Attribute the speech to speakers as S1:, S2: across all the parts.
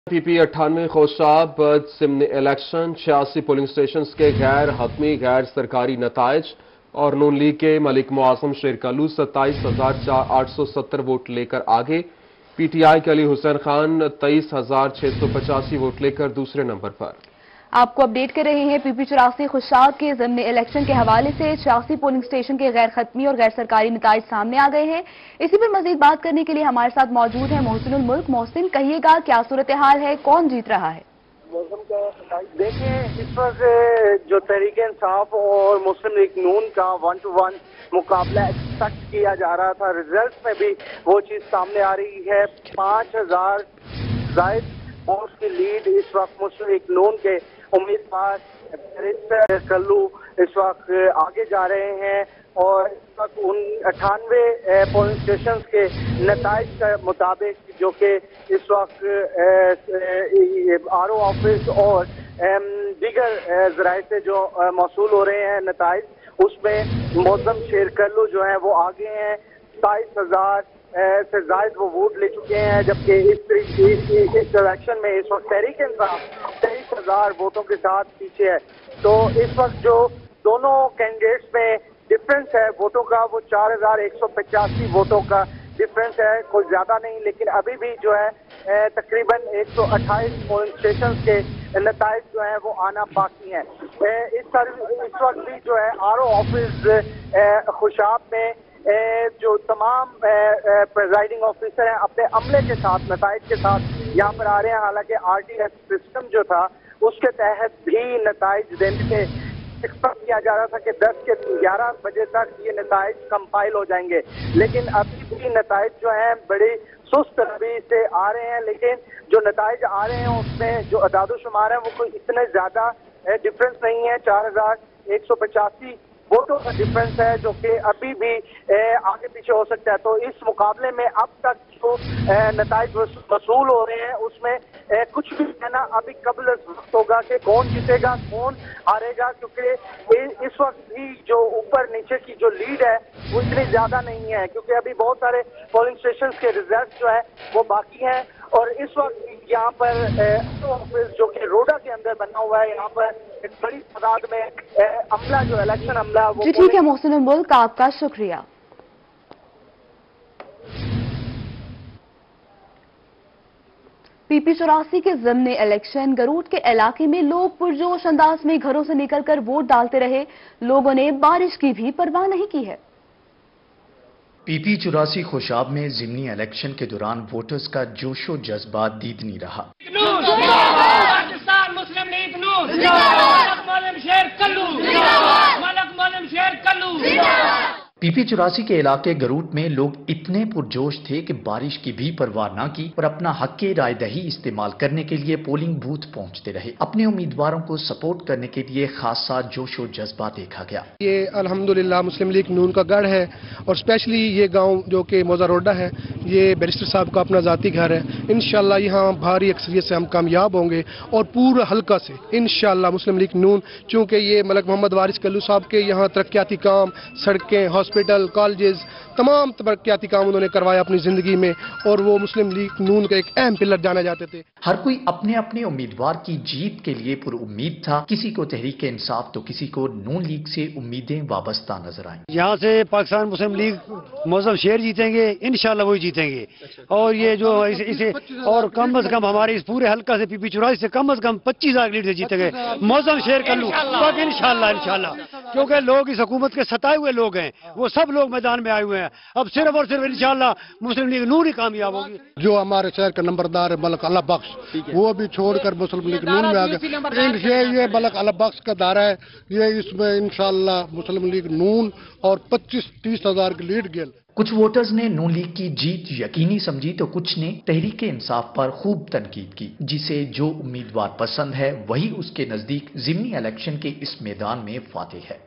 S1: پی پی 98 خوشاب ضمن election 86 polling stations کے غیر حتمی غیر سرکاری نتائج اور نون لیگ کے ملک معظم شیر کلو 27,870 ووٹ لے کر آگے، پی ٹی آئی کے علی حسین خان 23,685 ووٹ لے کر دوسرے نمبر پر۔
S2: آپ کو اپڈیٹ کر رہے ہیں پی پی 84 خوشاب کے ضمن الیکشن کے حوالے سے 86 پولنگ سٹیشن کے غیر ختمی اور غیر سرکاری نتائج سامنے آ گئے ہیں۔ اسی پر مزید بات کرنے کے لیے ہمارے ساتھ موجود ہیں محسن الملک۔ محسن، کہیے گا کیا صورتحال ہے، کون جیت رہا ہے؟
S3: دیکھیں، اس وقت جو تحریک انصاف اور مسلم لیگ نون کا 1-1 مقابلہ ایکسپیکٹ کیا جا رہا تھا، ریزلٹس میں بھی وہ چیز سامنے آ رہی ہے۔ 5,000 زائد ووٹس کی لیڈ اس وقت مسلم لیگ نون کے امیدوار کلو اس وقت آگے جا رہے ہیں، اور اس وقت 98 پولنگ اسٹیشنز کے نتائج کے مطابق جو کہ اس وقت آر او آفس اور دیگر ذرائع سے جو موصول ہو رہے ہیں نتائج، اس میں معظم شیر کلو جو ہیں وہ آگے ہیں، 27,000 سے زائد وہ ووٹ لے چکے ہیں، جبکہ اس الیکشن میں اس وقت تحریک انصاف 23,000 ووٹوں کے ساتھ پیچھے ہے۔ تو اس وقت جو دونوں کینڈیڈیٹس میں ڈفرنس ہے ووٹوں کا، وہ 4,185 ووٹوں کا ڈفرنس ہے، کوئی زیادہ نہیں، لیکن ابھی بھی جو ہے تقریباً 128 پولنگ اسٹیشنز کے نتائج جو ہیں وہ آنا باقی ہیں۔ اس وقت بھی جو ہے آر او آفس خوشاب میں جو تمام پریزائڈنگ آفیسر ہیں اپنے عملے کے ساتھ نتائج کے ساتھ یہاں پر آ رہے ہیں، حالانکہ آر ٹی ایس سسٹم جو تھا اس کے تحت بھی نتائج دینے کے ایکسپیکٹ کیا جا رہا تھا کہ 10 سے 11 بجے تک یہ نتائج کمپائل ہو جائیں گے، لیکن ابھی بھی نتائج جو ہیں بڑی سست روی سے آ رہے ہیں۔ لیکن جو نتائج آ رہے ہیں اس میں جو اعداد و شمار ہیں وہ کوئی اتنے زیادہ ڈفرنس نہیں ہے، 4,185 ووٹوں کا ڈفرنس ہے، جو کہ ابھی بھی آگے پیچھے ہو سکتا ہے۔ تو اس مقابلے میں اب تک جو نتائج وصول ہو رہے ہیں اس میں کچھ بھی کہنا ابھی قبل وقت ہوگا کہ کون جیتے گا کون ہارے گا، کیونکہ اس وقت بھی جو اوپر نیچے کی جو لیڈ ہے وہ اتنی زیادہ نہیں ہے، کیونکہ ابھی بہت سارے پولنگ اسٹیشنز کے ریزلٹ جو ہے وہ باقی ہیں۔ اور اس وقت یہاں پر آفس جو کہ روڈا کے اندر بنا ہوا ہے، یہاں پر ایک بڑی تعداد میں عملہ جو الیکشن عملہ وہ
S2: جی ٹھیک ہے محسن الملک، آپ کا شکریہ۔ پی پی 84 کے ضمن الیکشن گروٹ کے علاقے میں لوگ پرجوش انداز میں گھروں سے نکل کر ووٹ ڈالتے رہے، لوگوں نے بارش کی بھی پرواہ نہیں کی ہے۔
S4: پی پی 84 خوشاب میں ضمنی الیکشن کے دوران ووٹرز کا جوش و جذبہ دیدنی رہا۔ پی پی 84 کے علاقے گروٹ میں لوگ اتنے پرجوش تھے کہ بارش کی بھی پرواہ نہ کی اور اپنا حق رائے دہی استعمال کرنے کے لیے پولنگ بوتھ پہنچتے رہے۔ اپنے امیدواروں کو سپورٹ کرنے کے لیے خاصا جوش و جذبہ دیکھا گیا۔
S5: یہ الحمدللہ مسلم لیگ نون کا گڑھ ہے، اور اسپیشلی یہ گاؤں جو کہ موزہ روڈا ہے، یہ بیرسٹر صاحب کا اپنا ذاتی گھر ہے۔ انشاءاللہ یہاں بھاری اکثریت سے ہم کامیاب ہوں گے، اور پورا حلقہ سے انشاءاللہ مسلم لیگ نون، چونکہ یہ ملک محمد وارث کلو صاحب کے یہاں ترقیاتی کام، سڑکیں، ہاسپٹل، کالجز، تمام ترقیاتی کام انہوں نے کروایا اپنی زندگی میں، اور وہ مسلم لیگ نون کا ایک اہم پلر جانا جاتے تھے۔
S4: ہر کوئی اپنے اپنے امیدوار کی جیت کے لیے پر امید تھا، کسی کو تحریک انصاف تو کسی کو نون لیگ سے امیدیں وابستہ نظر آئیں۔
S6: یہاں سے پاکستان مسلم لیگ معظم شیر جیتیں گے، انشاءاللہ وہی جیتیں گے، اور یہ جو اسے اور کم از کم ہمارے اس پورے حلقہ سے پی پی 84 سے کم از کم 25,000 لیڈ سے جیتیں گے معظم شیر کلو تک انشاءاللہ، کیونکہ لوگ اس حکومت کے ستائے ہوئے لوگ ہیں، وہ سب لوگ میدان میں آئے ہوئے ہیں۔ اب صرف اور صرف انشاءاللہ مسلم لیگ نون ہی کامیاب ہوگی۔
S5: جو ہمارے شہر کا نمبردار ہے ملک اللہ بخش، وہ بھی چھوڑ کر مسلم لیگ نون میں آ گئے۔ یہ ملک اللہ بخش کا دائرہ ہے، یہ اس میں انشاءاللہ مسلم لیگ نون اور 25-30 ہزار کی لیڈ گیل۔
S4: کچھ ووٹرز نے نون لیگ کی جیت یقینی سمجھی تو کچھ نے تحریک انصاف پر خوب تنقید کی، جسے جو امیدوار پسند ہے وہی اس کے نزدیک ضمنی الیکشن کے اس میدان میں فاتح ہے۔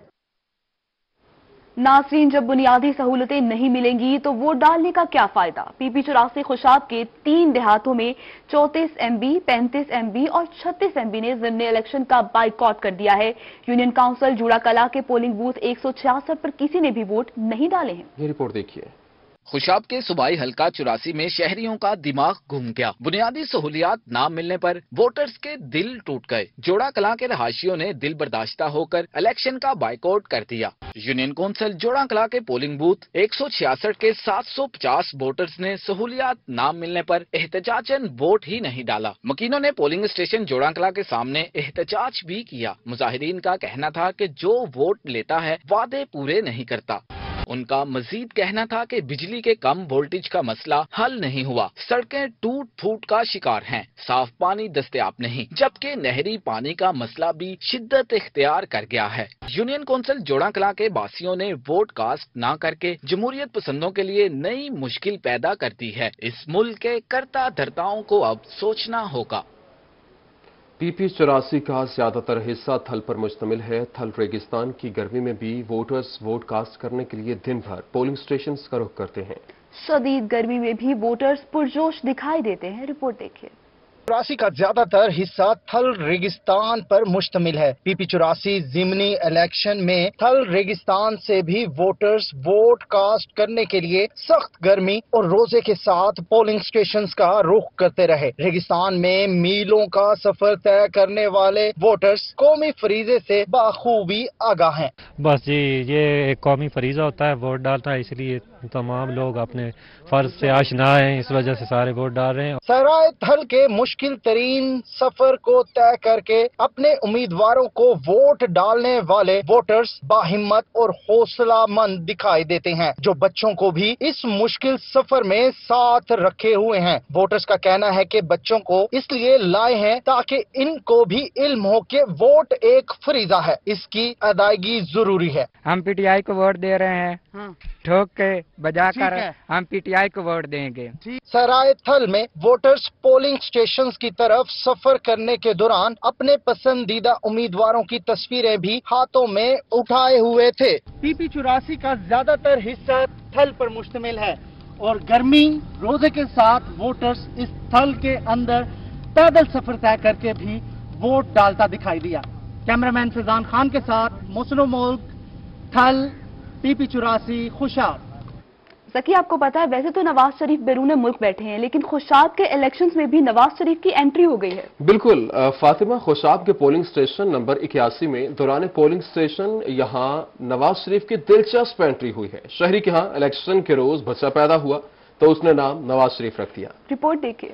S2: ناظرین، جب بنیادی سہولتیں نہیں ملیں گی تو ووٹ ڈالنے کا کیا فائدہ؟ پی پی 84 خوشاب کے 3 دیہاتوں میں 34 ایم بی، 35 ایم بی اور 36 ایم بی نے ضمن الیکشن کا بائیکاٹ کر دیا ہے۔ یونین کاؤنسل جوڑا کلا کے پولنگ بوتھ 166 پر کسی نے بھی ووٹ نہیں ڈالے ہیں۔
S1: یہ رپورٹ دیکھیے۔
S7: خوشاب کے صوبائی حلقہ 84 میں شہریوں کا دماغ گھوم گیا۔ بنیادی سہولیات نہ ملنے پر ووٹرز کے دل ٹوٹ گئے۔ جوڑا کلاں کے رہائشیوں نے دل برداشتہ ہو کر الیکشن کا بائیکاٹ کر دیا۔ یونین کونسل جوڑا کلاں کے پولنگ بوتھ 166 کے 750 ووٹرز نے سہولیات نہ ملنے پر احتجاجاً ووٹ ہی نہیں ڈالا۔ مکینوں نے پولنگ اسٹیشن جوڑا کلاں کے سامنے احتجاج بھی کیا۔ مظاہرین کا کہنا تھا کہ جو ووٹ لیتا ہے وعدے پورے نہیں کرتا۔ ان کا مزید کہنا تھا کہ بجلی کے کم وولٹیج کا مسئلہ حل نہیں ہوا، سڑکیں ٹوٹ پھوٹ کا شکار ہیں، صاف پانی دستیاب نہیں، جبکہ نہری پانی کا مسئلہ بھی شدت اختیار کر گیا ہے۔ یونین کونسل جوڑا کلاں کے باسیوں نے ووٹ کاسٹ نہ کر کے جمہوریت پسندوں کے لیے نئی مشکل پیدا کر دی ہے۔ اس ملک کے کرتا دھرتاؤں کو اب سوچنا ہوگا۔
S1: پی پی 84 کا زیادہ تر حصہ تھل پر مشتمل ہے۔ تھل ریگستان کی گرمی میں بھی ووٹرز ووٹ کاسٹ کرنے کے لیے دن بھر پولنگ سٹیشنز کا رخ کرتے ہیں۔
S2: شدید گرمی میں بھی ووٹرز پرجوش دکھائی دیتے ہیں، رپورٹ دیکھیے۔
S8: 84 کا زیادہ تر حصہ تھل ریگستان پر مشتمل ہے۔ پی پی 84 ضمنی الیکشن میں تھل ریگستان سے بھی ووٹرز ووٹ کاسٹ کرنے کے لیے سخت گرمی اور روزے کے ساتھ پولنگ سٹیشنز کا رخ کرتے رہے۔ ریگستان میں میلوں کا سفر طے کرنے والے ووٹرز قومی فریضے سے بخوبی آگاہ ہیں۔
S9: بس جی، یہ ایک قومی فریضہ ہوتا ہے، ووٹ ڈالتا ہے، اس لیے تمام لوگ اپنے فرض سے آشنا ہیں، اس وجہ سے سارے ووٹ ڈال رہے ہیں۔
S8: سرائے تھل کے مشکل ترین سفر کو طے کر کے اپنے امیدواروں کو ووٹ ڈالنے والے ووٹرز باہمت اور حوصلہ مند دکھائی دیتے ہیں، جو بچوں کو بھی اس مشکل سفر میں ساتھ رکھے ہوئے ہیں۔ ووٹرز کا کہنا ہے کہ بچوں کو اس لیے لائے ہیں تاکہ ان کو بھی علم ہو کہ ووٹ ایک فریضہ ہے، اس کی ادائیگی ضروری ہے۔
S10: ہم پی ٹی آئی کو ووٹ دے رہے ہیں، ٹھوک کے بجا کر ہم پی ٹی آئی کو ووٹ دیں گے۔
S8: سرائے تھل میں ووٹرز پولنگ سٹیشنز کی طرف سفر کرنے کے دوران اپنے پسندیدہ امیدواروں کی تصویریں بھی ہاتھوں میں اٹھائے ہوئے تھے۔ پی پی 84 کا زیادہ تر حصہ تھل پر مشتمل ہے اور گرمی روزے کے ساتھ ووٹرز اس تھل کے اندر پیدل سفر طے کر کے بھی ووٹ ڈالتا دکھائی دیا۔ کیمرامین فیضان خان کے ساتھ محسن ملک، تھل، پی پی 84 خوشاب۔
S2: ذکی، آپ کو پتا ہے ویسے تو نواز شریف بیرون ملک بیٹھے ہیں، لیکن خوشاب کے الیکشنز میں بھی نواز شریف کی انٹری ہو گئی ہے۔
S1: بالکل فاطمہ، خوشاب کے پولنگ سٹیشن نمبر 81 میں دوران پولنگ سٹیشن یہاں نواز شریف کی دلچسپ انٹری ہوئی ہے۔ شہری کے ہاں الیکشن کے روز بچہ پیدا ہوا تو اس نے نام نواز شریف رکھ دیا۔
S2: رپورٹ دیکھیے۔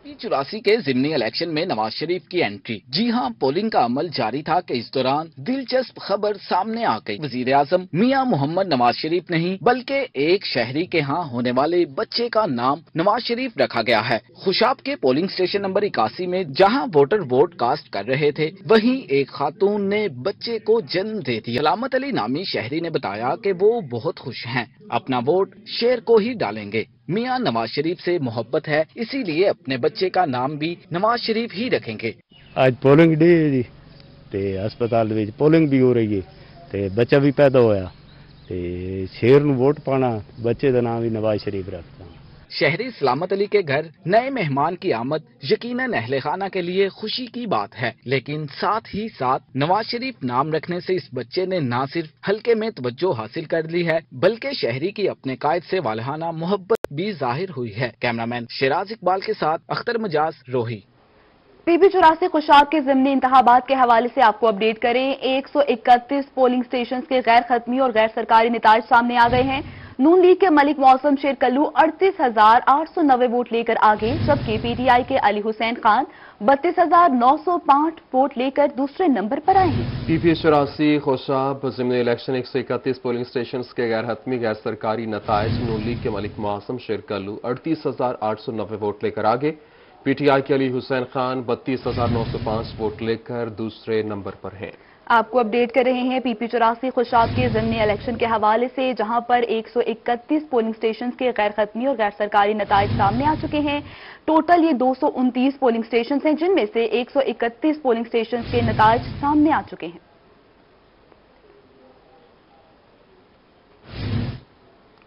S7: پی 84 کے ضمنی الیکشن میں نواز شریف کی انٹری۔ جی ہاں، پولنگ کا عمل جاری تھا کہ اس دوران دلچسپ خبر سامنے آ گئی۔ وزیر اعظم میاں محمد نواز شریف نہیں بلکہ ایک شہری کے ہاں ہونے والے بچے کا نام نواز شریف رکھا گیا ہے۔ خوشاب کے پولنگ سٹیشن نمبر 81 میں جہاں ووٹر ووٹ کاسٹ کر رہے تھے، وہیں ایک خاتون نے بچے کو جنم دے دی۔ علامت علی نامی شہری نے بتایا کہ وہ بہت خوش ہیں، اپنا ووٹ شیر کو ہی ڈالیں گے۔ میاں نواز شریف سے محبت ہے، اسی لیے اپنے بچے کا نام بھی نواز شریف ہی رکھیں گے۔
S11: آج پولنگ ڈے ہے جی، تے ہسپتال وچ پولنگ بھی ہو رہی ہے، تے بچہ بھی پیدا ہویا، تے شیر نو ووٹ پانا، بچے دا نام بھی نواز شریف رکھتا۔
S7: شہری سلامت علی کے گھر نئے مہمان کی آمد یقیناً اہل خانہ کے لیے خوشی کی بات ہے، لیکن ساتھ ہی ساتھ نواز شریف نام رکھنے سے اس بچے نے نہ صرف حلقے میں توجہ حاصل کر لی ہے، بلکہ شہری کی اپنے قائد سے والہانہ محبت بھی ظاہر ہوئی ہے۔ کیمرامین شیراز اقبال کے ساتھ اختر مجاز، روہی۔
S2: پی پی 84 خوشاب کے ضمنی انتخابات کے حوالے سے آپ کو اپڈیٹ کریں۔ 131 پولنگ سٹیشنز کے غیر حتمی اور غیر سرکاری نتائج سامنے آ گئے ہیں۔ نون لیگ کے ملک معظم شیر کلو 38,890 ووٹ لے کر آگے، جبکہ پی ٹی آئی کے علی حسین خان 32,905 ووٹ لے کر دوسرے نمبر پر آئے ہیں۔
S1: پی پی 84 خوشاب ضمنی الیکشن 131 پولنگ سٹیشنز کے غیر حتمی غیر سرکاری نتائج۔ نون لیگ کے ملک معظم شیر کلو 38,890 ووٹ لے کر آگے، پی ٹی آئی کے علی حسین خان 32,905 ووٹ لے کر دوسرے نمبر پر ہیں۔
S2: آپ کو اپڈیٹ کر رہے ہیں پی پی 84 خوشاب کے ضمنی الیکشن کے حوالے سے، جہاں پر 131 پولنگ سٹیشنز کے غیر حتمی اور غیر سرکاری نتائج سامنے آ چکے ہیں۔ ٹوٹل یہ 229 پولنگ سٹیشنز ہیں، جن میں سے 131 پولنگ سٹیشنز کے نتائج سامنے آ چکے ہیں۔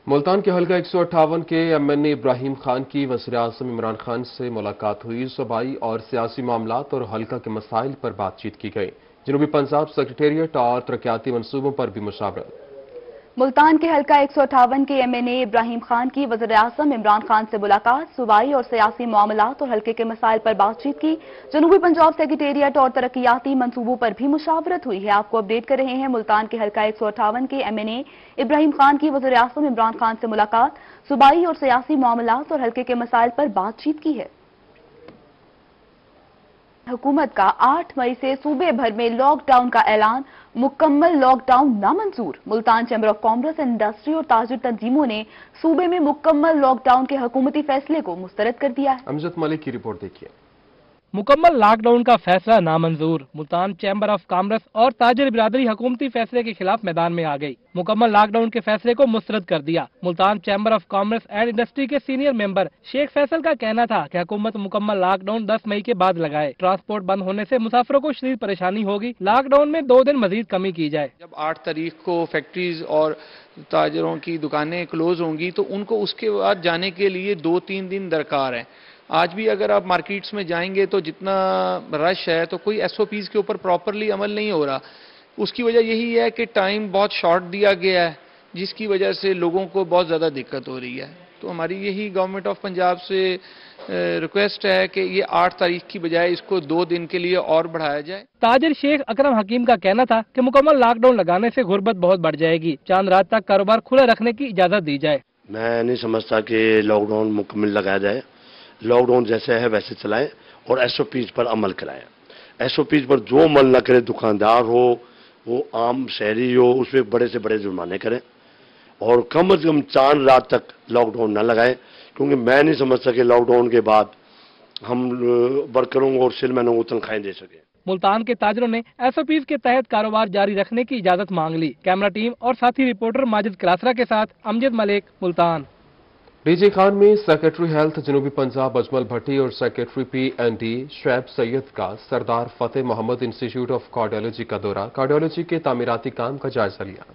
S1: ملتان کے حلقہ 158 کے ایم این اے ابراہیم خان کی وزیر اعظم عمران خان سے ملاقات ہوئی۔ صوبائی اور سیاسی معاملات اور حلقہ کے مسائل پر بات چیت کی گئی۔ جنوبی پنجاب سیکریٹریٹ اور ترقیاتی منصوبوں پر بھی مشاورت۔
S2: मुल्तान के हल्का 158 के MNA इब्राहिम खान की वज़ीर-ए-आज़म इमरान खान से मुलाकात, सूबाई और सियासी मामलात और हल्के के मसाइल पर बातचीत की। जनूबी पंजाब सेक्रेटेरिएट और तरक्याती मंसूबों पर भी मुशावरत हुई है। आपको अपडेट कर रहे हैं। मुल्तान के हल्का 158 के MNA इब्राहिम खान की वज़ीर-ए-आज़म इमरान खान से मुलाकात, सूबाई और सियासी मामलात और हल्के के मसाइल पर बातचीत की है। हुकूमत का 8 मई से सूबे भर में लॉकडाउन का ऐलान, मुकम्मल लॉकडाउन नामंजूर। Multan chamber of commerce and industry और ताजिर तंजीमों ने सूबे में मुकम्मल लॉकडाउन के हुकूमती फैसले को मुस्तरद कर दिया है।
S1: अमजद मलिक की रिपोर्ट देखिए।
S12: मुकम्मल लॉकडाउन का फैसला नामंजूर। मुल्तान चैम्बर ऑफ कॉमर्स और ताजिर बिरादरी हुकूमती फैसले के खिलाफ मैदान में आ गई। मुकम्मल लॉकडाउन के फैसले को मुस्तरद कर दिया। Multan chamber of commerce and industry के सीनियर मेंबर शेख फैसल का कहना था कि हुकूमत मुकम्मल लॉकडाउन 10 मई के बाद लगाए। ट्रांसपोर्ट बंद होने से मुसाफिरों को शदीद परेशानी होगी। लॉकडाउन में 2 दिन मजीद कमी की जाए।
S13: जब 8 तारीख को फैक्ट्रीज और ताजरों की दुकानें क्लोज होंगी तो उनको उसके बाद जाने के लिए 2-3 दिन दरकार है। आज भी अगर आप मार्केट्स में जाएंगे तो जितना रश है तो कोई SOPs के ऊपर प्रॉपरली अमल नहीं हो रहा। उसकी वजह यही है कि टाइम बहुत शॉर्ट दिया गया है, जिसकी वजह से लोगों को बहुत ज़्यादा दिक्कत हो रही है। तो हमारी यही गवर्नमेंट ऑफ पंजाब से रिक्वेस्ट है कि ये 8 तारीख की बजाय इसको 2 दिन के लिए और बढ़ाया जाए।
S12: ताजिर शेख अकरम हकीम का कहना था कि मुकम्मल लॉकडाउन लगाने से गुर्बत बहुत बढ़ जाएगी। चांद रात तक कारोबार खुला रखने की इजाज़त दी जाए।
S14: मैं नहीं समझता कि लॉकडाउन मुकम्मल लगाया जाए। लॉकडाउन जैसे है वैसे चलाएं और SOPs पर अमल कराएं। SOPs पर जो अमल न करे, दुकानदार हो, वो आम शहरी हो, उसमें बड़े से बड़े जुर्माने करें और कम से कम 4 रात तक लॉकडाउन न लगाएं, क्योंकि मैं नहीं समझता कि लॉकडाउन के बाद हम वर्करों और सेलमैनों को तनख्वाहें दे सकें।
S12: मुल्तान के ताजरों ने SOPs के तहत कारोबार जारी रखने की इजाज़त मांग ली। कैमरा टीम और साथी रिपोर्टर माजिद क्लासरा के साथ अमजद मलिक, मुल्तान।
S1: डीजी खान में सेक्रेटरी हेल्थ जनूबी पंजाब अजमल भट्टी और सेक्रेटरी PND शुएब सैयद का सरदार फतेह मोहम्मद इंस्टीट्यूट ऑफ कार्डियोलॉजी का दौरा, कार्डियोलॉजी के तामीराती काम का जायजा लिया।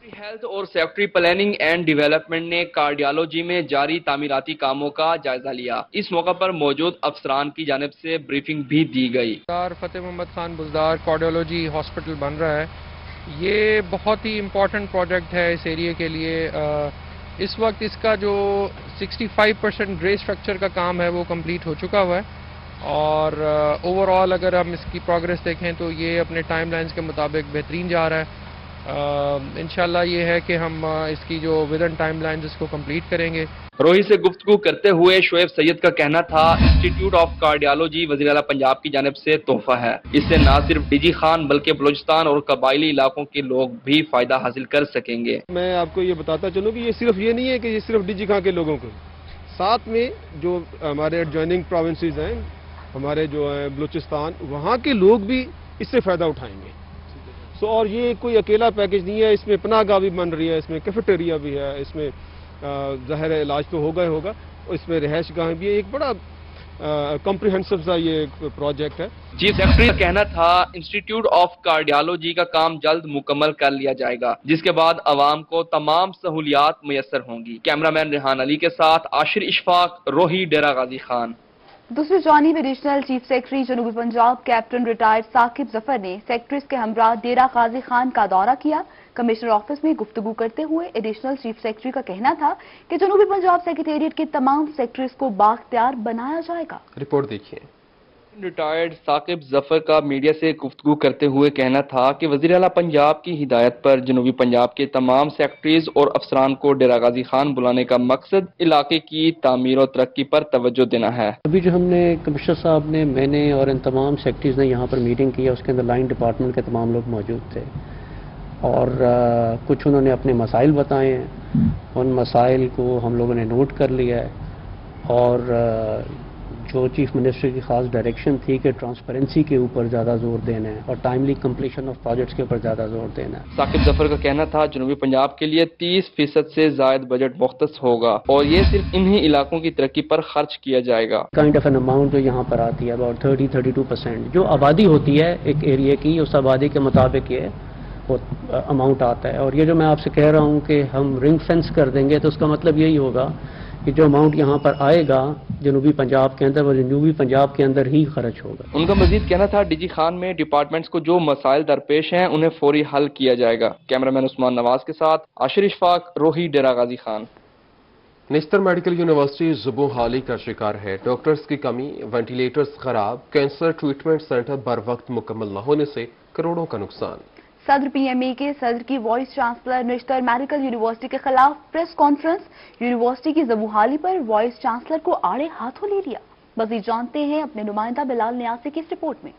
S15: हेल्थ और सेक्रेटरी प्लानिंग एंड डेवलपमेंट ने कार्डियोलॉजी में जारी तामीराती कामों का जायजा लिया। इस मौका पर मौजूद अफसरान की जानिब से ब्रीफिंग भी दी गई।
S16: सरदार फतेह मोहम्मद खान बुज़दार कार्डियोलॉजी हॉस्पिटल बन रहा है। ये बहुत ही इम्पोर्टेंट प्रोजेक्ट है इस एरिया के लिए। इस वक्त इसका जो 65% ग्रे स्ट्रक्चर का काम है वो कंप्लीट हो चुका हुआ है और ओवरऑल अगर हम इसकी प्रोग्रेस देखें तो ये अपने टाइमलाइंस के मुताबिक बेहतरीन जा रहा है। इंशाल्लाह ये है कि हम इसकी जो विद इन टाइमलाइंस इसको कंप्लीट करेंगे।
S15: रोही से गुफ्तगू करते हुए शुएब सैयद का कहना था, इंस्टीट्यूट ऑफ कार्डियोलॉजी वज़ीर आला पंजाब की जानिब से तोहफा है। इससे न सिर्फ डीजी खान बल्कि बलूचिस्तान और कबायली इलाकों के लोग भी फायदा हासिल कर सकेंगे।
S17: मैं आपको ये बताता चलूँ कि ये सिर्फ ये नहीं है कि ये सिर्फ डीजी खान के लोगों को, साथ में जो हमारे एडजॉइनिंग प्रोविंसेस हैं, हमारे जो है बलूचिस्तान, वहाँ के लोग भी इससे फायदा उठाएंगे। और ये कोई अकेला पैकेज नहीं है, इसमें पनाहगाह भी बन रही है, इसमें कैफेटेरिया भी है, इसमें ज़ाहिर है इलाज तो होगा ही होगा, और इसमें रिहाइश गाह भी है। एक बड़ा कॉम्प्रिहेंसिव सा ये प्रोजेक्ट है।
S15: चीफ सेक्रेटरी का कहना था, इंस्टीट्यूट ऑफ कार्डियोलॉजी का काम जल्द मुकम्मल कर लिया जाएगा, जिसके बाद अवाम को तमाम सहूलियात मुयस्सर होंगी। कैमरामैन रेहान अली के साथ आशिर इशफाक, रोही, डेरा गाजी खान।
S2: दूसरी जानिब एडिशनल चीफ सेक्रेटरी जनूबी पंजाब कैप्टन रिटायर्ड साकिब जफर ने सेक्रेटरीज के हमरा डेरा गाजी खान का दौरा किया। कमिश्नर ऑफिस में गुफ्तगू करते हुए एडिशनल चीफ सेक्रेटरी का कहना था कि जनूबी पंजाब सेक्रेटेरिएट के तमाम सेक्रेटरीज को बाख्तियार बनाया जाएगा।
S1: रिपोर्ट देखिए।
S15: रिटायर्ड साकिब जफर का मीडिया से गुफ्तगू करते हुए कहना था कि वज़ीर आला पंजाब की हिदायत पर जनूबी पंजाब के तमाम सेक्रेटरीज और अफसरान को डेरा गाजी खान बुलाने का मकसद इलाके की तामीर और तरक्की पर तवज्जो देना है।
S18: अभी जो हमने कमिश्नर साहब ने, मैंने और इन तमाम सेक्रेटरीज ने यहाँ पर मीटिंग की है, उसके अंदर लाइन डिपार्टमेंट के तमाम लोग मौजूद थे और कुछ उन्होंने अपने मसाइल बताए हैं। उन मसाइल को हम लोगों ने नोट कर लिया है और जो चीफ मिनिस्टर की खास डायरेक्शन थी कि ट्रांसपेरेंसी के ऊपर ज़्यादा जोर देना है और टाइमली कंप्लीशन ऑफ प्रोजेक्ट्स के ऊपर ज़्यादा जोर देना है।
S15: साकिब जफर का कहना था, जनूबी पंजाब के लिए 30% से ज़ायद बजट मुख्तस होगा और ये सिर्फ इन्हीं इलाकों की तरक्की पर खर्च किया जाएगा।
S18: काइंड ऑफ एन अमाउंट जो यहाँ पर आती है अबाउट 30-32% जो आबादी होती है एक एरिया की, उस आबादी के मुताबिक ये अमाउंट आता है। और ये जो मैं आपसे कह रहा हूँ कि हम रिंग फेंस कर देंगे तो उसका मतलब यही होगा کہ جو अमाउंट यहाँ पर आएगा जनूबी पंजाब के अंदर, वो जनूबी पंजाब के अंदर ही खर्च होगा।
S15: उनका मजीद कहना था डीजी खान में डिपार्टमेंट्स को जो मसाइल दरपेश हैं उन्हें फौरी हल किया जाएगा। कैमरामैन उस्मान नवाज के साथ आशिर इशफाक, रोही, डेरा गाजी खान।
S1: निश्तर मेडिकल यूनिवर्सिटी जुबो हाली का शिकार है। डॉक्टर्स की कमी, वेंटिलेटर्स खराब, कैंसर ट्रीटमेंट सेंटर बर वक्त मुकम्मल न होने से करोड़ों का नुकसान।
S2: सदर पीएमए के सदर की voice chancellor Nishtar medical university के खिलाफ प्रेस कॉन्फ्रेंस। यूनिवर्सिटी की जबूहाली पर वॉइस चांसलर को आड़े हाथों ले लिया। मजीद जानते हैं अपने नुमाइंदा बिलाल नियासी की इस रिपोर्ट में।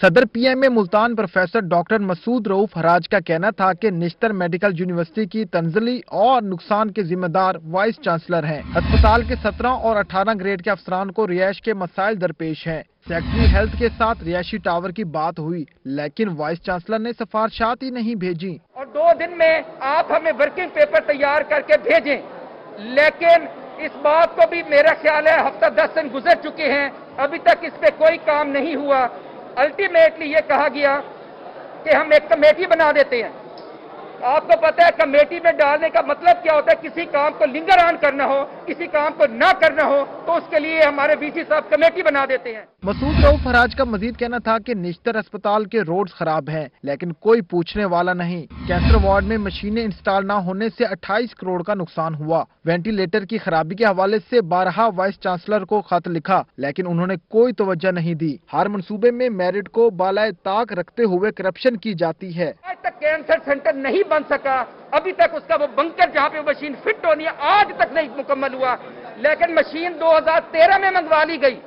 S19: सदर PMA Multan professor doctor Masood Rauf Haraj का कहना था कि निश्तर मेडिकल यूनिवर्सिटी की तंजली और नुकसान के जिम्मेदार वाइस चांसलर हैं। अस्पताल के 17 और 18 ग्रेड के अफसरान को रिहाइश के मसाइल दरपेश हैं। सेक्रेटरी हेल्थ के साथ रिहायशी टावर की बात हुई, लेकिन वाइस चांसलर ने सिफारिशात ही नहीं भेजी।
S10: और 2 दिन में आप हमें वर्किंग पेपर तैयार करके भेजें, लेकिन इस बात को भी मेरा ख्याल है हफ्ता 10 दिन गुजर चुके हैं, अभी तक इस पे कोई काम नहीं हुआ। अल्टीमेटली ये कहा गया कि हम एक कमेटी बना देते हैं। आपको पता है कमेटी में डालने का मतलब क्या होता है? किसी काम को लिंगर ऑन करना हो, किसी काम को ना करना हो, तो उसके लिए हमारे वीसी साहब कमेटी बना देते हैं।
S19: मसूद रऊफ हराज का मजीद कहना था कि निश्तर अस्पताल के रोड्स खराब हैं, लेकिन कोई पूछने वाला नहीं। कैंसर वार्ड में मशीनें इंस्टॉल न होने से 28 करोड़ का नुकसान हुआ। वेंटिलेटर की खराबी के हवाले से 12 वाइस चांसलर को खत लिखा, लेकिन उन्होंने कोई तवज्जो नहीं दी। हर मंसूबे में मेरिट को बालाए ताक रखते हुए करप्शन की जाती है।
S10: आज तक कैंसर सेंटर नहीं बन सका, अभी तक उसका वो बंकर जहाँ पे मशीन फिट होनी है आज तक नहीं मुकम्मल हुआ। लेकिन मशीन 2013 में मंगवा ली गई,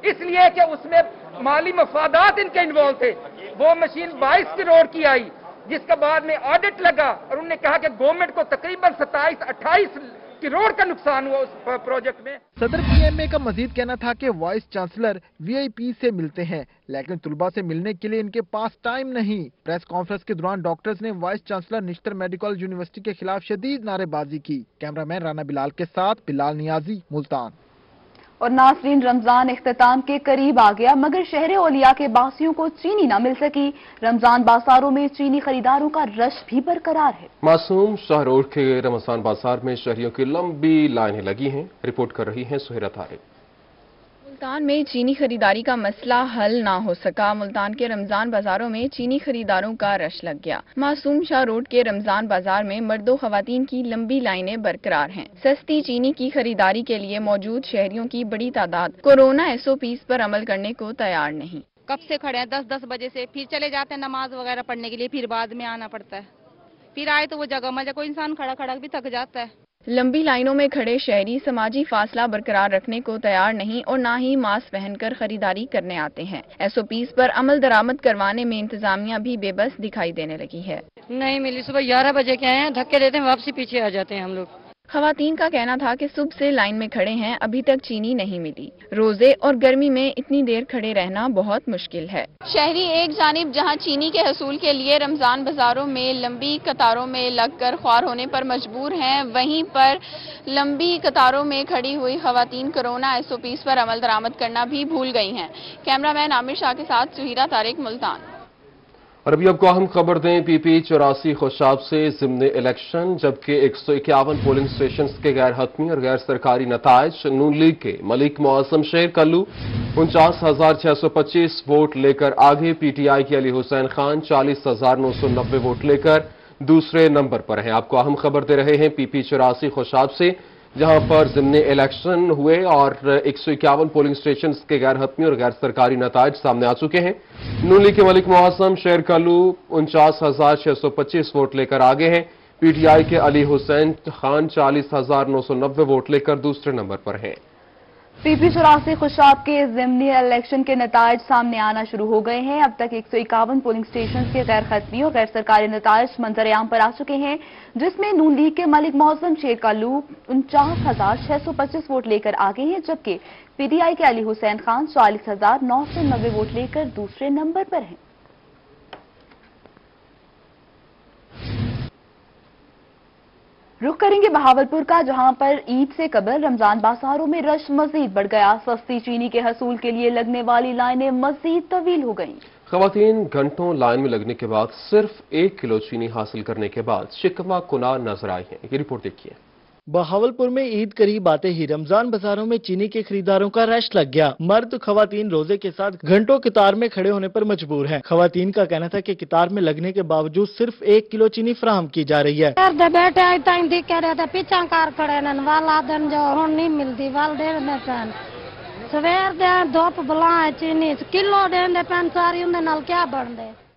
S10: इसलिए कि उसमें माली मफादात इनके इन्वॉल्व थे। वो मशीन 22 करोड़ की आई, जिसका बाद में ऑडिट लगा और उन्होंने कहा कि गवर्नमेंट को तकरीबन 27-28 करोड़ का नुकसान हुआ उस प्रोजेक्ट में।
S19: सदर पीएमए का मजीद कहना था कि वाइस चांसलर वीआईपी से मिलते हैं, लेकिन तुलबा से मिलने के लिए इनके पास टाइम नहीं। प्रेस कॉन्फ्रेंस के दौरान डॉक्टर्स ने vice chancellor Nishtar medical university के खिलाफ शदीद नारेबाजी की। कैमरामैन राना बिलाल के साथ बिलाल नियाजी, मुल्तान।
S2: और नाज़रीन, रमजान इख्तिताम के करीब आ गया, मगर शहर औलिया के बासियों को चीनी न मिल सकी। रमजान बाजारों में चीनी खरीदारों का रश भी बरकरार है।
S1: मासूम शाह रोड के रमजान बाजार में शहरियों की लंबी लाइनें लगी हैं। रिपोर्ट कर रही हैं सुहेरा तारिक।
S20: मुल्तान में चीनी खरीदारी का मसला हल ना हो सका। मुल्तान के रमजान बाजारों में चीनी खरीदारों का रश लग गया। मासूम शाह रोड के रमजान बाजार में मर्दों खवातीन की लंबी लाइनें बरकरार हैं। सस्ती चीनी की खरीदारी के लिए मौजूद शहरियों की बड़ी तादाद कोरोना SOPs पर अमल करने को तैयार नहीं।
S21: कब से खड़े हैं? 10 बजे से, फिर चले जाते हैं नमाज वगैरह पढ़ने के लिए, फिर बाद में आना पड़ता है। फिर आए तो वो जगह मजा, कोई इंसान खड़ा खड़ा भी थक जाता है।
S20: लंबी लाइनों में खड़े शहरी समाजी फासला बरकरार रखने को तैयार नहीं और ना ही मास्क पहनकर खरीदारी करने आते हैं। SOPs पर अमल दरामद करवाने में इंतजामिया भी बेबस दिखाई देने लगी है।
S21: नहीं मिली, सुबह 11 बजे के आए हैं, धक्के देते हैं, वापसी पीछे आ जाते हैं हम लोग।
S20: खवातीन का कहना था कि सुबह से लाइन में खड़े हैं, अभी तक चीनी नहीं मिली। रोजे और गर्मी में इतनी देर खड़े रहना बहुत मुश्किल है।
S22: शहरी एक जानिब जहां चीनी के हसूल के लिए रमजान बाजारों में लंबी कतारों में लगकर ख्वार होने पर मजबूर हैं, वहीं पर लंबी कतारों में खड़ी हुई खवातीन कोरोना SOPs पर अमल दरामद करना भी भूल गई हैं। कैमरामैन आमिर शाह के साथ सुहीरा तारिक, मुल्तान।
S1: और अभी आपको अहम खबर दें, PP 84 खुशाब से ज़िम्ने इलेक्शन, जबकि 151 पोलिंग स्टेशन के गैर हतमी और गैर सरकारी नताइज। नून लीग के मलिक मुआज़म शेर कल्लू 49,625 वोट लेकर आगे। PTI के अली हुसैन खान 40,990 वोट लेकर दूसरे नंबर पर हैं। आपको अहम खबर दे रहे हैं PP 84 खुशाब से, जहां पर ज़िम्ने इलेक्शन हुए और 151 पोलिंग स्टेशन के गैर हतमी और गैर सरकारी नताइज सामने आ चुके हैं। नून लीग के मलिक मुआज़म शेर कल्लू 49,625 वोट लेकर आगे हैं। PTI के अली हुसैन खान 40,990 वोट लेकर दूसरे नंबर पर हैं।
S2: PP 84 खुशाब के ज़िमनी इलेक्शन के नताइज सामने आना शुरू हो गए हैं। अब तक 151 पोलिंग स्टेशन के गैर खतमी और गैर सरकारी नताइज मंजर-ए-आम पर आ चुके हैं, जिसमें नून लीग के मलिक मुआज़म शेर कल्लू 49,625 वोट लेकर आगे हैं, जबकि PTI के अली हुसैन खान 40,990 वोट लेकर दूसरे नंबर पर हैं। रुख करेंगे बहावलपुर का, जहां पर ईद से कबल रमजान बाजारों में रश मजीद बढ़ गया। सस्ती चीनी के हसूल के लिए लगने वाली लाइनें मजीद तवील हो गईं।
S1: खवातीन घंटों लाइन में लगने के बाद सिर्फ 1 किलो चीनी हासिल करने के बाद शिकवा कुनार नजर आई हैं। ये रिपोर्ट देखिए।
S3: बहावलपुर में ईद करीब आते ही रमजान बाजारों में चीनी के खरीदारों का रश लग गया। मर्द खवातीन रोजे के साथ घंटों कतार में खड़े होने पर मजबूर हैं। खवातीन का कहना था कि कतार में लगने के बावजूद सिर्फ 1 किलो चीनी फराहम की जा रही है।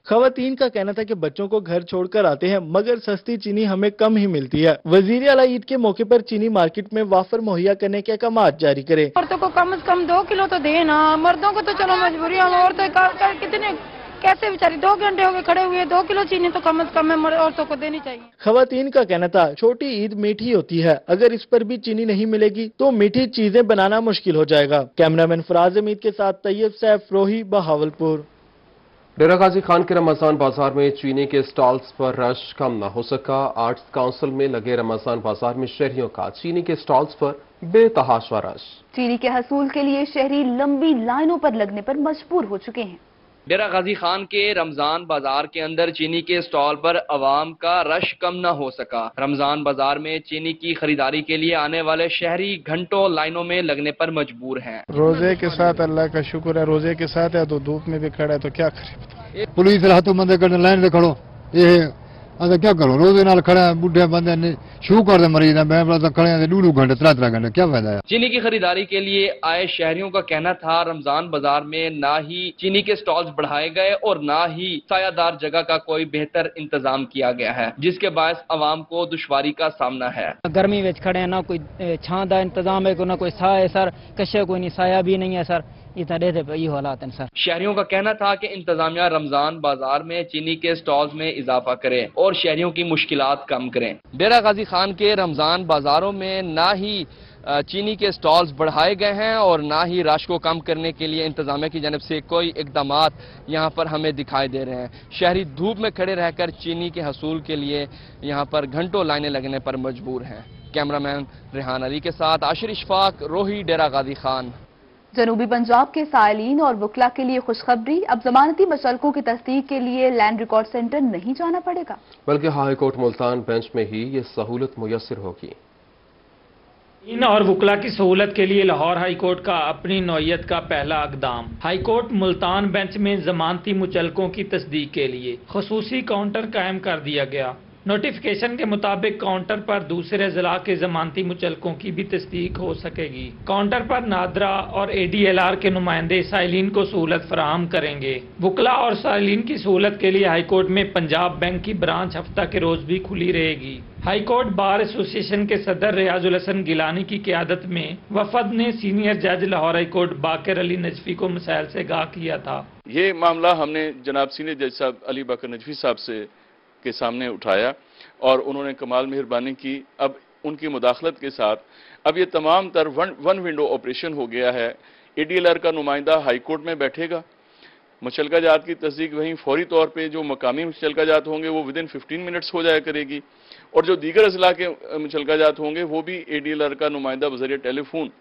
S3: खवातीन का कहना था कि बच्चों को घर छोड़कर आते हैं मगर सस्ती चीनी हमें कम ही मिलती है। वजीर आला ईद के मौके पर चीनी मार्केट में वाफर मुहैया करने के अहकाम जारी करे।
S6: औरतों को कम से कम 2 किलो तो दे ना, मर्दों को तो चलो मजबूरी है, औरतें कितने कैसे बेचारी 2 घंटे हो गए खड़े हुए, 2 किलो चीनी तो कम से कम औरतों को देनी चाहिए।
S3: खवातीन का कहना था छोटी ईद मीठी होती है, अगर इस पर भी चीनी नहीं मिलेगी तो मीठी चीजें बनाना मुश्किल हो जाएगा। कैमरामैन फराज अमीद के साथ तैयब सैफ, रोही, बहावलपुर।
S1: डेरा गाजी खान के रमजान बाजार में चीनी के स्टॉल्स पर रश कम न हो सका। आर्ट्स काउंसिल में लगे रमजान बाजार में शहरियों का चीनी के स्टॉल्स पर बेतहाशा रश।
S2: चीनी के हसूल के लिए शहरी लंबी लाइनों पर लगने पर मजबूर हो चुके हैं।
S15: डेरा गाजी खान के रमजान बाजार के अंदर चीनी के स्टॉल पर अवाम का रश कम न हो सका। रमजान बाजार में चीनी की खरीदारी के लिए आने वाले शहरी घंटों लाइनों में लगने पर मजबूर हैं।
S23: रोजे के साथ अल्लाह का शुक्र है, रोजे के साथ है तो धूप में भी खड़ा है तो क्या करे। पुलिस रातों बंदे करने लाइन में खड़ो, ये क्या करो, रोजे नाल खड़ा है, बुढ़े बंदे ने शू कर दे मरीज है, खड़े हैं 2 घंटे 3 घंटे, क्या फायदा है।
S15: चीनी की खरीदारी के लिए आए शहरियों का कहना था रमजान बाजार में ना ही चीनी के स्टॉल्स बढ़ाए गए और ना ही सायादार जगह का कोई बेहतर इंतजाम किया गया है, जिसके बायस अवाम को दुश्वारी का सामना है।
S6: गर्मी में खड़े हैं, ना कोई छां का इंतजाम है, ना कोई साया है सर, कशे कोई नहीं, साया भी नहीं है सर, ये हालात हैं सर।
S15: शहरियों का कहना था कि इंतजामिया रमजान बाजार में चीनी के स्टॉल्स में इजाफा करे और शहरियों की मुश्किलात कम करें। डेरा गाजी खान के रमजान बाजारों में ना ही चीनी के स्टॉल्स बढ़ाए गए हैं और ना ही रश को कम करने के लिए इंतजामिया की जानब से कोई इकदामात यहाँ पर हमें दिखाई दे रहे हैं। शहरी धूप में खड़े रहकर चीनी के हसूल के लिए यहाँ पर घंटों लाइनें लगने पर मजबूर हैं। कैमरामैन रेहान अली के साथ आशिर इशफाक, रोही, डेरा गाजी खान।
S2: जनूबी पंजाब के साइलिन और वकला के लिए खुशखबरी, अब जमानती मसलकों की तस्दीक के लिए लैंड रिकॉर्ड सेंटर नहीं जाना पड़ेगा, बल्कि हाई कोर्ट मुल्तान बेंच में ही ये सहूलत मुयस्सर होगी।
S24: इन और वकला की सहूलत के लिए लाहौर हाई कोर्ट का अपनी नौयत का पहला इक़दाम। हाई कोर्ट मुल्तान बेंच में जमानती मुचलकों की तस्दीक के लिए खुसूसी काउंटर कायम कर दिया गया। नोटिफिकेशन के मुताबिक काउंटर पर दूसरे जिला के जमानती मुचलकों की भी तस्दीक हो सकेगी। काउंटर पर नादरा और ADLR के नुमाइंदे साइलिन को सहूलत फराहम करेंगे। वकला और साइलिन की सहूलत के लिए हाई कोर्ट में पंजाब बैंक की ब्रांच हफ्ता के रोज भी खुली रहेगी। हाई कोर्ट बार एसोसिएशन के सदर रियाजुल हसन गिलानी की क़यादत में वफद ने सीनियर जज लाहौर हाई कोर्ट बाकर अली नजफी को मसाइल से आगाह किया था।
S25: ये मामला हमने जनाब सीनियर जज साहब अली बाकर नजफी साहब के सामने उठाया और उन्होंने कमाल मेहरबानी की। अब उनकी मुदाखलत के साथ अब ये तमाम तर वन विंडो ऑपरेशन हो गया है। ADLR का नुमाइंदा हाई कोर्ट में बैठेगा, मुचलका जात की तस्दीक वहीं फौरी तौर पे जो मकामी मुचलका जात होंगे वो विदिन 15 मिनट्स हो जाया करेगी और जो दीगर अजला के मुचलका जात होंगे वो भी ADLR का नुमाइंदा बज़रिए टेलीफोन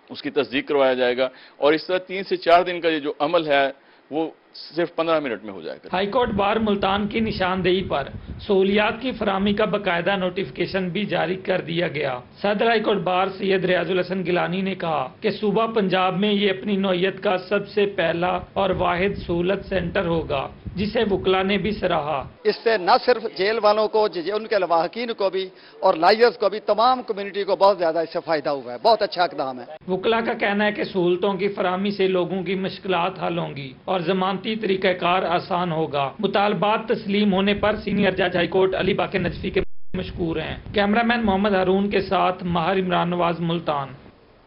S25: उसकी तस्दीक करवाया जाएगा और इस तरह 3 से 4 दिन का ये जो अमल है वो सिर्फ 15 मिनट में हो जाएगा।
S24: हाई कोर्ट बार मुल्तान की निशानदेही पर सहूलियात की फराहमी का बाकायदा नोटिफिकेशन भी जारी कर दिया गया। सदर high court bar Syed Riyazul Hasan Gilani ने कहा कि सूबा पंजाब में ये अपनी नौयत का सबसे पहला और वाहिद सहूलत सेंटर होगा, जिसे वकला ने भी सराहा।
S26: इससे न सिर्फ जेल वालों को, उनके लवाहकीन को भी और लायर्स को भी, तमाम कम्युनिटी को बहुत ज्यादा इससे फायदा हुआ है। बहुत अच्छा इक़दाम है।
S24: वकला का कहना है कि सहूलतों की फराहमी से लोगों की मुश्किलात हल होंगी और जमानती तरीक़ाकार आसान होगा। मुतालबात तस्लीम होने पर सीनियर जज हाई कोर्ट अली बाकर नजफी के मशकूर हैं। कैमरामैन मोहम्मद हारून के साथ माहिर इमरान नवाज, मुल्तान।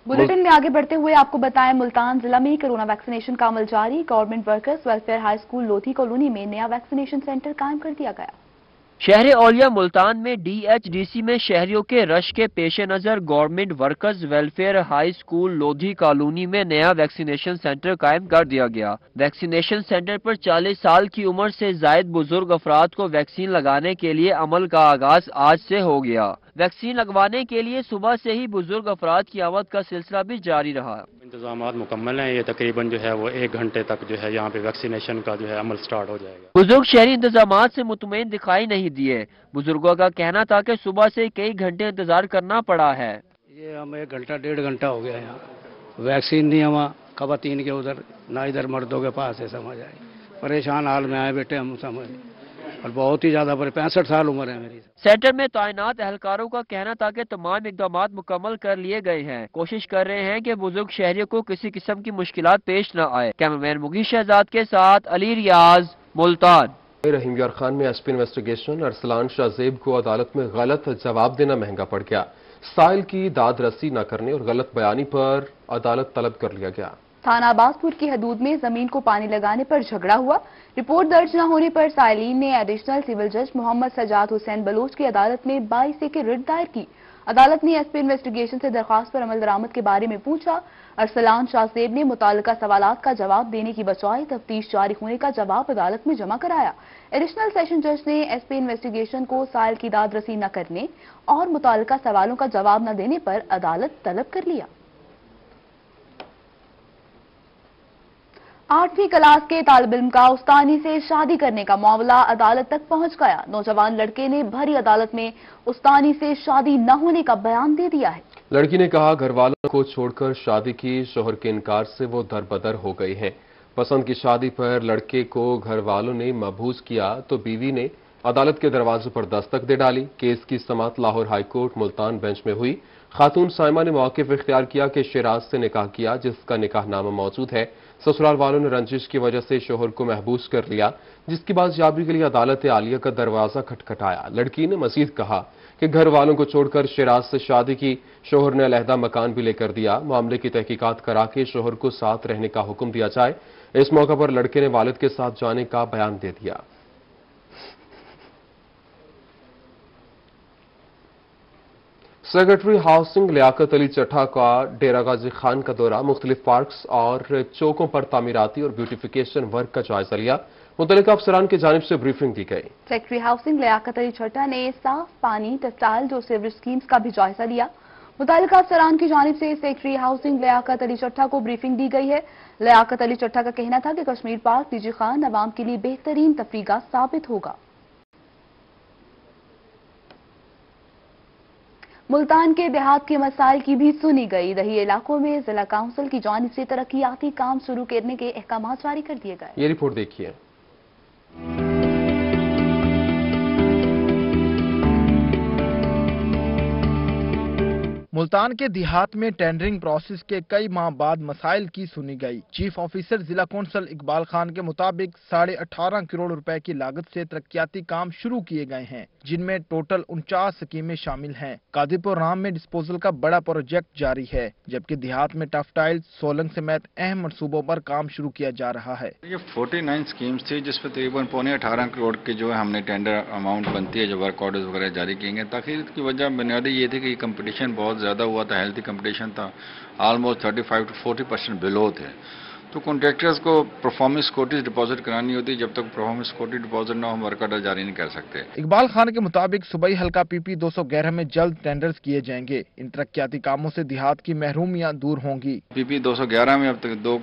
S2: बुलेटिन में आगे बढ़ते हुए आपको बताएं, मुल्तान जिला में कोरोना वैक्सीनेशन का अमल जारी। Government workers welfare high school Lodhi colony में नया वैक्सीनेशन सेंटर कायम कर दिया गया।
S27: शहर औलिया मुल्तान में DHDC में शहरियों के रश के पेश नज़र government workers welfare high school Lodhi colony में नया वैक्सीनेशन सेंटर कायम कर दिया गया। वैक्सीनेशन सेंटर पर 40 साल की उम्र से जायद बुजुर्ग अफराद को वैक्सीन लगाने के लिए अमल का आगाज आज से हो गया। वैक्सीन लगवाने के लिए सुबह से ही बुजुर्ग अफराद की आमद का सिलसिला भी जारी रहा।
S4: इंतजामात मुकम्मल हैं। ये तकरीबन जो है वो 1 घंटे तक जो है यहाँ पे वैक्सीनेशन का जो है अमल स्टार्ट हो जाएगा।
S27: बुजुर्ग शहरी इंतजामात से मुतमईन दिखाई नहीं दिए। बुजुर्गों का कहना था कि सुबह से कई घंटे इंतजार करना पड़ा है।
S5: ये हम 1 घंटा 1.5 घंटा हो गया यहाँ, वैक्सीन नहीं हुआ खवातीन के उधर, ना इधर मर्दों के पास है। समझ आए, परेशान हाल में आए बेटे हम, समझ, और बहुत ही ज्यादा 65 साल उम्र है मेरी।
S27: सेंटर में तैनात एहलकारों का कहना था कि तमाम इकदाम मुकम्मल कर लिए गए हैं। कोशिश कर रहे हैं कि बुजुर्ग शहरियों को किसी किस्म की मुश्किलात पेश न आए। कैमरामैन मुगीश शहजाद के साथ अली रियाज, मुल्तान।
S1: रहीम यार खान में एसपी इन्वेस्टिगेशन अरसलान शाहजेब को अदालत में गलत जवाब देना महंगा पड़ गया। साइल की दाद रसी न करने और गलत बयानी पर अदालत तलब कर लिया गया।
S2: थाना अब्बासपुर की हदूद में जमीन को पानी लगाने पर झगड़ा हुआ। रिपोर्ट दर्ज न होने पर साइलीन ने एडिशनल सिविल जज मोहम्मद सजाद हुसैन बलोच की अदालत में 22 की रिट दायर की। अदालत ने एसपी इन्वेस्टिगेशन से दरख्वास्त पर अमल दरामद के बारे में पूछा। अरसलान शाहजेब ने मुताल्लिका सवालात का जवाब देने की बजाय तफ्तीश जारी होने का जवाब अदालत में जमा कराया। एडिशनल सेशन जज ने एसपी इन्वेस्टिगेशन को साइल की दाद रसी न करने और मुताल्लिका सवालों का जवाब न देने पर अदालत तलब कर लिया। 8वीं क्लास के तालिब इल्म का उस्तानी से शादी करने का मामला अदालत तक पहुंच गया। नौजवान लड़के ने भरी अदालत में उस्तानी से शादी न होने का बयान दे दिया है।
S1: लड़की ने कहा घर वालों को छोड़कर शादी की, शोहर के इनकार से वो दरबदर हो गई है। पसंद की शादी पर लड़के को घर वालों ने मबूज किया तो बीवी ने अदालत के दरवाजे पर दस्तक दे डाली। केस की समाअत लाहौर हाईकोर्ट मुल्तान बेंच में हुई। खातून साइमा ने मौक़िफ़ इख्तियार किया कि शिराज से निकाह किया, जिसका निकाहनामा मौजूद है। ससुराल वालों ने रंजिश की वजह से शोहर को महबूस कर लिया, जिसकी बाजियाबी के लिए अदालत आलिया का दरवाजा खटखटाया। लड़की ने मजीद कहा कि घर वालों को छोड़कर शिराज से शादी की। शोहर ने अलहदा मकान भी लेकर दिया। मामले की तहकीकात करा के शोहर को साथ रहने का हुक्म दिया जाए। इस मौके पर लड़के ने वालिद के साथ जाने का बयान दे दिया। सेक्रेटरी हाउसिंग लियाकत अली चट्टा का डेरा गाजी खान का दौरा, मुख्तलिफ पार्क्स और चौकों पर तामीराती और ब्यूटिफिकेशन वर्क का जायजा लिया। मुतल्लिका अफसरान की जानिब से ब्रीफिंग दी गई। सेक्रेटरी हाउसिंग लियाकत अली चट्टा ने साफ पानी, टेक्सटाइल और सीवरेज स्कीम्स का भी जायजा लिया। मुतल्लिका अफसरान की जानिब से सेक्रेटरी हाउसिंग लियाकत अली चट्टा को ब्रीफिंग दी गई है। लियाकत अली चट्टा का कहना था कि कश्मीर पार्क डीजी खान अवाम के लिए बेहतरीन तफरीगा साबित होगा। मुल्तान के देहात के मसाइल की भी सुनी गई। दही इलाकों में जिला काउंसिल की जानिब से तरक्याती काम शुरू करने के अहकाम जारी कर दिए गए। ये रिपोर्ट देखिए।
S19: मुल्तान के देहात में टेंडरिंग प्रोसेस के कई माह बाद मसाइल की सुनी गई। चीफ ऑफिसर जिला कौंसल इकबाल खान के मुताबिक 18.5 करोड़ रुपए की लागत से तरक्याती काम शुरू किए गए हैं, जिनमें टोटल 49 स्कीमें शामिल हैं। कादीपुर राम में डिस्पोजल का बड़ा प्रोजेक्ट जारी है, जबकि देहात में टफटाइल, सोलंग समेत अहम मनसूबों पर काम शुरू किया जा रहा है।
S7: ये 49 स्कीम्स थी, जिसमें तकरीबन 18.25 करोड़ के जो है हमने टेंडर अमाउंट बनती है, जो वर्क ऑर्डर्स वगैरह जारी किए गए। ताखिर की वजह बुनियादी ये थी कि कंपटीशन बहुत ज्यादा हुआ था, हेल्थी कंपटीशन था, ऑलमोस्ट 35 to 40% बिलो थे। तो कॉन्ट्रैक्टर्स को परफॉर्मेंस कोटीज डिपॉजिट करानी होती, जब तक परफॉर्मेंस कोटी डिपॉजिट ना हो हम वर्क ऑर्डर जारी नहीं कर सकते।
S19: इकबाल खान के मुताबिक सूबाई हल्का PP 211 में जल्द टेंडर्स किए जाएंगे। इन तरक्याती कामों से देहात की महरूमियां दूर होंगी।
S7: PP 211 में अब तक 2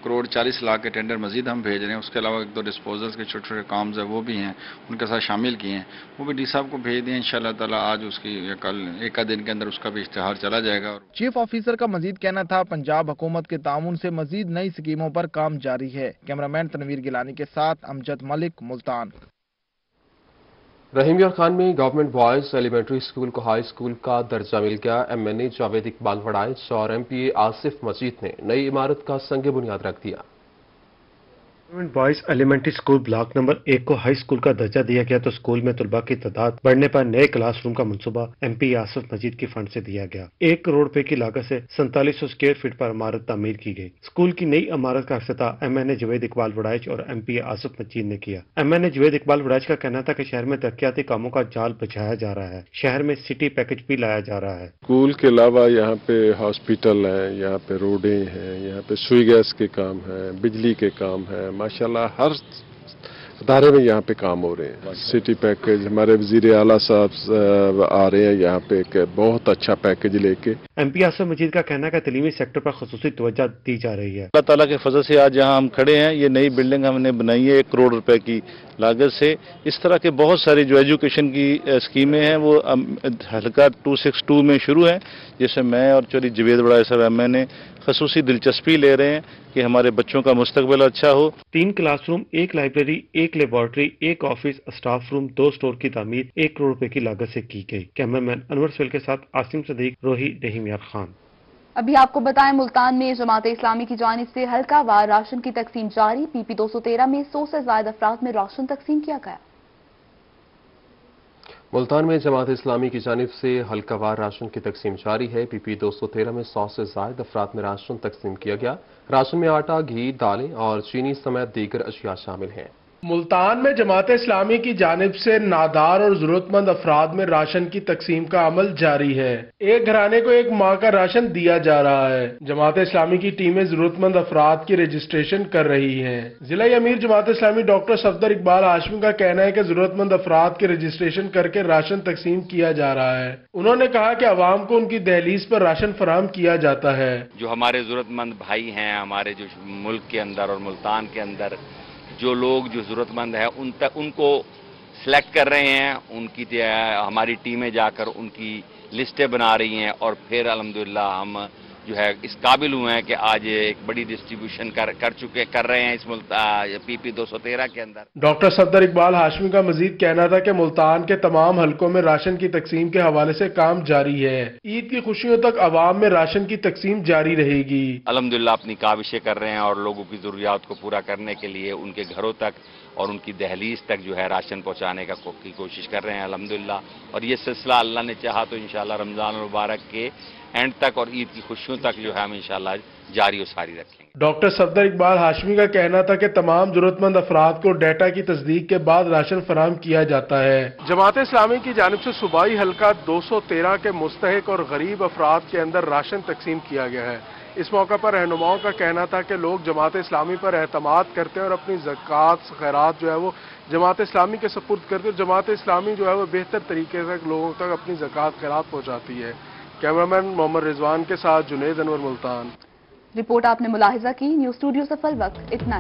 S7: करोड़ 40 लाख के टेंडर मजीद हम भेज रहे हैं। उसके अलावा 1-2 डिस्पोजल्स के छोटे छोटे काम है वो भी हैं, उनके साथ शामिल किए हैं, वो भी डी साहब को भेज दिए। इंशाल्लाह ताला आज उसकी या कल एक दिन के अंदर उसका भी इश्तिहार चला जाएगा।
S19: चीफ ऑफिसर का मजीद कहना था पंजाब हुकूमत के ताउन से मजीद नई स्कीमों पर काम जारी है। कैमरामैन तनवीर गिलानी के साथ अमजद मलिक, मुल्तान।
S1: रहीम यार खान में गवर्नमेंट बॉयज एलिमेंट्री स्कूल को हाई स्कूल का दर्जा मिल गया। MNA जावेद इकबाल वड़ाइच और MPA आसिफ मजीद ने नई इमारत का संग बुनियाद रख दिया।
S8: Government boys elementary school block number 1 को हाई स्कूल का दर्जा दिया गया, तो स्कूल में तलबा की तादाद बढ़ने पर नए क्लासरूम का मंसूबा MP आसिफ मजीद की फंड से दिया गया। 1 करोड़ रुपए की लागत से 4700 स्क्वायर फीट पर इमारत तामीर की गई। स्कूल की नई इमारत का अफ्ताह MNA जावेद इकबाल वड़ाइच और MP आसिफ मजीद ने किया। MNA जावेद इकबाल वड़ाइच का कहना था कि शहर में तरक्याती कामों का जाल बिछाया जा रहा है, शहर में सिटी पैकेज भी लाया जा रहा है।
S9: स्कूल के अलावा यहाँ पे हॉस्पिटल है, यहाँ पे रोडें हैं, यहाँ पे सुई गैस के काम है, बिजली के काम है। माशाल्लाह हर अदारे में यहाँ पे काम हो रहे हैं। सिटी पैकेज हमारे वजीर आला साहब आ रहे हैं यहाँ पे एक बहुत अच्छा पैकेज लेके।
S8: MP आसिफ मजीद का कहना है कि तलीमी सेक्टर पर खुसूसी तवज्जो दी जा रही है।
S11: अल्लाह ताला के फजल से आज यहाँ हम खड़े हैं, ये नई बिल्डिंग हमने बनाई है 1 करोड़ रुपए की लागत से। इस तरह के बहुत सारी जो एजुकेशन की स्कीमें हैं वो हल्का 262 में शुरू हैं, जिसमें मैं और चौधरी जवेद बड़ा साहब मैंने खसूसी दिलचस्पी ले रहे हैं कि हमारे बच्चों का मुस्तकबिल अच्छा हो।
S8: 3 classroom, 1 library, 1 laboratory, 1 office, staff room, 2 store की तामीर 1 करोड़ रुपए की लागत से की गई। कैमरामैन अनवर सोहेल के साथ आसिम सदीक, रोही रहीम यार खान।
S2: अभी आपको बताएं, मुल्तान में जमात इस्लामी की जानिब से हल्का वार राशन की तकसीम जारी। PP 213 में 100 से ज्यादा अफराद में राशन तकसीम किया गया।
S1: मुल्तान में जमात इस्लामी की जानिब से हल्कावार राशन की तकसीम जारी है। PP 213 में 100 से ज्यादा अफराद में राशन तकसीम किया गया। राशन में आटा, घी, दालें और चीनी समेत दीगर अशिया शामिल हैं।
S12: मुल्तान में जमात इस्लामी की जानिब से नादार और जरूरतमंद अफराद में राशन की तकसीम का अमल जारी है। एक घराने को 1 माह का राशन दिया जा रहा है। जमात इस्लामी की टीमें जरूरतमंद अफराद की रजिस्ट्रेशन कर रही हैं। जिला अमीर जमात इस्लामी डॉक्टर सफदर इकबाल हाशमी का कहना है कि जरूरतमंद अफराद की रजिस्ट्रेशन करके राशन तकसीम किया जा रहा है। उन्होंने कहा कि अवाम को उनकी दहलीज पर राशन फराहम किया जाता है।
S13: जो हमारे जरूरतमंद भाई हैं, हमारे जो मुल्क के अंदर और मुल्तान के अंदर जो लोग जो ज़रूरतमंद है उनको सिलेक्ट कर रहे हैं, उनकी हमारी टीमें जाकर उनकी लिस्टें बना रही हैं और फिर अल्हम्दुलिल्लाह हम जो है इस काबिल हुए हैं कि आज एक बड़ी डिस्ट्रीब्यूशन कर रहे हैं इस PP 213 के अंदर।
S12: डॉक्टर सफदर इकबाल हाशमी का मजीद कहना था कि मुल्तान के तमाम हलकों में राशन की तकसीम के हवाले से काम जारी है। ईद की खुशियों तक अवाम में राशन की तकसीम जारी रहेगी।
S13: अल्हम्दुलिल्लाह अपनी काविशें कर रहे हैं और लोगों की जरूरियात को पूरा करने के लिए उनके घरों तक और उनकी दहलीज तक जो है राशन पहुँचाने की कोशिश कर रहे हैं अल्हम्दुलिल्लाह। और ये सिलसिला अल्लाह ने चाहा तो इंशाअल्लाह रमजान मुबारक के एंड तक और ईद की खुशियों तक जो है हम इंशाअल्लाह जारी और सारी रखेंगे।
S12: डॉक्टर सफदर इकबाल हाशमी का कहना था कि तमाम जरूरतमंद अफराद को डाटा की तस्दीक के बाद राशन फराहम किया जाता है। जमात इस्लामी की जानिब से सूबाई हल्का 213 के मुस्तहिक और गरीब अफराद के अंदर राशन तकसीम किया गया है। इस मौका पर रहनुमाओं का कहना था कि लोग जमात इस्लामी पर एतमाद करते हैं और अपनी ज़कात खैरात जो है वो जमात इस्लामी के सपुर्द करते हैं। जमात इस्लामी जो है वो बेहतर तरीके से लोगों तक अपनी ज़कात खैरात पहुँचाती है। कैमरामैन मोहम्मद रिजवान के साथ जुनेद अनवर, मुल्तान।
S2: रिपोर्ट आपने मुलाहिजा की। न्यूज़ स्टूडियो से फल वक्त इतना ही।